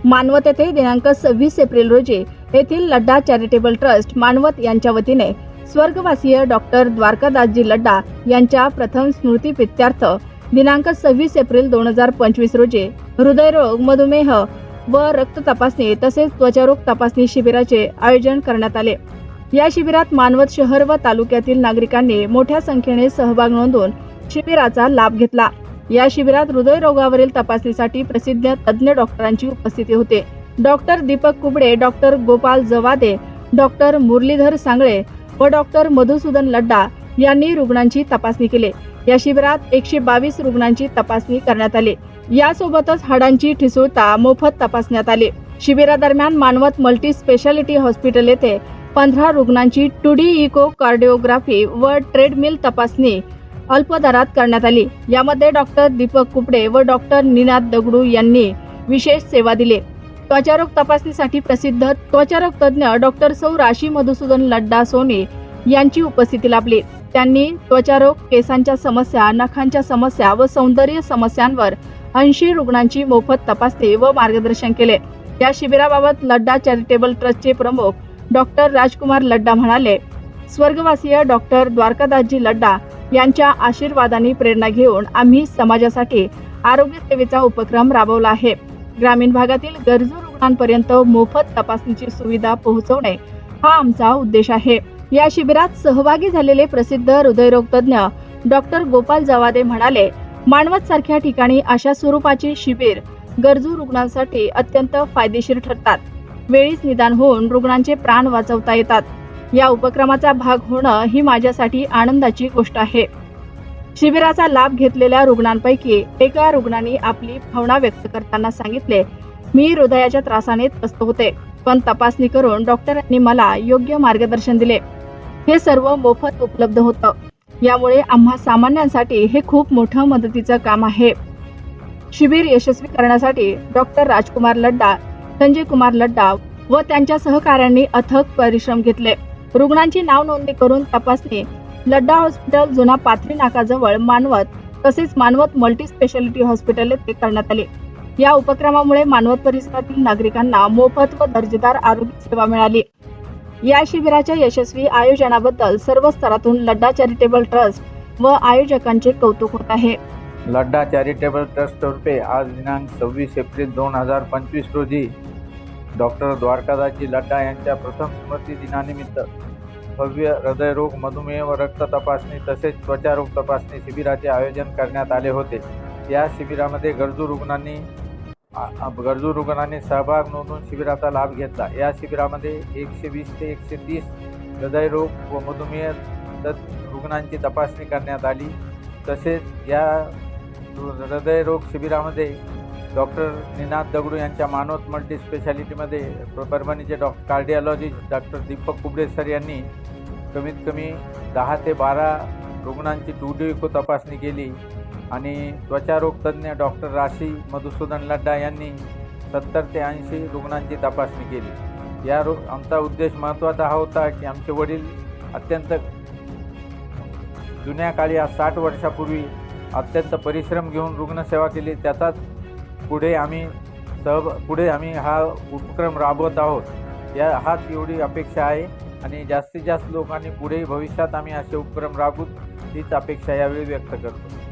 मानवत येथे दिनांक 26 एप्रिल रोजी येथील लड्डा चॅरिटेबल ट्रस्ट मानवत यांच्या वतीने स्वर्गवासीय डॉक्टर द्वारकादासजी लड्डा यांच्या प्रथम स्मृती प्रीत्यर्थ दिनांक 26 एप्रिल 2025 रोजी हृदयरोग, मधुमेह व रक्त तपासणी तसेच त्वचारोग तपासणी शिबिराचे आयोजन करण्यात आले। या शिबिरात मानवत शहर व तालुक्यातील नागरिकांनी मोठ्या संख्येने सहभाग नोंदवून शिबिराचा लाभ घेतला। या शिबिरात हृदयरोगावरील तपासणीसाठी प्रसिद्ध तज्ञ डॉक्टरांची उपस्थिती होते। Doctor Deepak Kubde, doctor Gopal Jawade, doctor Muralidhar Sangle व डॉक्टर मधुसूदन लड्डा यांनी रुग्णांची तपासणी केली। या शिबिरात 122 रुग्णांची तपासणी करण्यात आली। यासोबतच हाडांची ठिसूळता मोफत तपासण्यात आली। शिबिरादरम्यान मानवत मल्टी स्पेशालिटी हॉस्पिटल येथे 15 रुग्णांची 2D इको कार्डिओग्राफी व ट्रेडमिल तपासणी अल्प दरात करण्यात आली। यामध्ये डॉक्टर दीपक कुबडे व डॉक्टर निनाद दगडू यांनी विशेष सेवा दिली। त्वचारोग तपासणीसाठी प्रसिद्ध त्वचारोग तज्ञ डॉक्टर सौ राशी मधुसूदन लड्डा सोनी यांची उपस्थिती लाभली। त्यांनी त्वचारोग, केसांच्या समस्या, नखांच्या समस्या व सौंदर्य समस्यांवर 80 रुग्णांची मोफत तपासणी व मार्गदर्शन केले। या शिबिराबाबत लड्डा चॅरिटेबल ट्रस्टचे प्रमुख डॉक्टर राजकुमार लड्डा म्हणाले, स्वर्गवासीय डॉक्टर द्वारकादासजी लड्डा यांच्या आशीर्वादाने प्रेरणा घेऊन आम्ही समाजासाठी आरोग्य सेवेचा उपक्रम राबवला आहे। ग्रामीण भागातील गरजू रुग्णांपर्यंत मोफत तपासणीची सुविधा पोहोचवणे हा आमचा उद्देश आहे। या शिबिरात सहभागी झालेले प्रसिद्ध हृदयरोग तज्ञ डॉक्टर गोपाल जवादे म्हणाले, मानवत सारख्या ठिकाणी अशा स्वरूपाची शिबिर गरजू रुग्णांसाठी अत्यंत फायदेशीर ठरतात। वेळीच निदान होऊन रुग्णांचे प्राण वाचवता येतात। या उपक्रमाचा भाग होणं ही माझ्यासाठी आनंदाची गोष्ट आहे। शिबिराचा लाभ घेतलेल्या रुग्णांपैकी एका रुग्णांनी आपली भावना व्यक्त करताना सांगितले, मी हृदयाच्या त्रासाने त्रस्त होते, पण तपासणी करून डॉक्टरांनी मला योग्य मार्गदर्शन दिले। हे सर्व मोफत उपलब्ध होतं। यामुळे आम्हा सामान्यांसाठी हे खूप मोठं मदतीचं काम आहे। शिबिर यशस्वी करण्यासाठी डॉक्टर राजकुमार लड्डा, संजय कुमार लड्डा व त्यांच्या सहकाऱ्यांनी अथक परिश्रम घेतले। रुग्णांची नाव नोंदणी करून तपासणी लड्डा हॉस्पिटल, जुना पाथरी नाकाजवळ मानवत तसेच मानवत मल्टी स्पेशालिटी हॉस्पिटल येथे करण्यात आले। या उपक्रमामुळे मानवत परिसरातील नागरिकांना मोफत व दर्जेदार आरोग्य सेवा मिळाली। या शिबिराच्या यशस्वी आयोजनाबद्दल सर्व स्तरातून लड्डा चॅरिटेबल ट्रस्ट व आयोजकांचे कौतुक होत आहे। लड्डा चॅरिटेबल ट्रस्ट तर्फे आज दिनांक 26 एप्रिल 2025 रोजी डॉक्टर द्वारकादासजी लड्डा यांच्या प्रथम स्मृती दिनानिमित्त भव्य हृदयरोग, मधुमेह व रक्त तपासणी तसेच त्वचारोग तपासणी शिबिराचे आयोजन करण्यात आले होते। या शिबिरामध्ये गरजू रुग्णांनी सहभाग नोंदवून शिबिराचा लाभ घेतला। या शिबिरामध्ये 120 ते 130 हृदयरोग व मधुमेह रुग्णांची तपासणी करण्यात आली। तसेच या हृदयरोग शिबिरामध्ये डॉक्टर निनाद दगडू यांच्या मानवत मल्टी स्पेशालिटीमध्ये परभणीचे cardiologist doctor Deepak Kubde sir यांनी कमीत कमी 10 ते 12 रुग्णांची 2D इको तपासणी केली आणि त्वचारोग तज्ञ डॉक्टर राशी मधुसूदन लड्डा यांनी 70 ते 80 रुग्णांची तपासणी केली। आमचा उद्देश महत्त्वाचा हा होता की आमचे वडील अत्यंत जुन्या काळी 60 वर्षापूर्वी अत्यंत परिश्रम घेऊन रुग्णसेवा केली, त्याचाच पुढे आम्ही हा उपक्रम राबवत आहोत। हाच एवढी अपेक्षा आहे आणि जास्तीत जास्त लोकांनी पुढे भविष्यात आम्ही असे उपक्रम राबवू हीच अपेक्षा यावेळी व्यक्त करतो।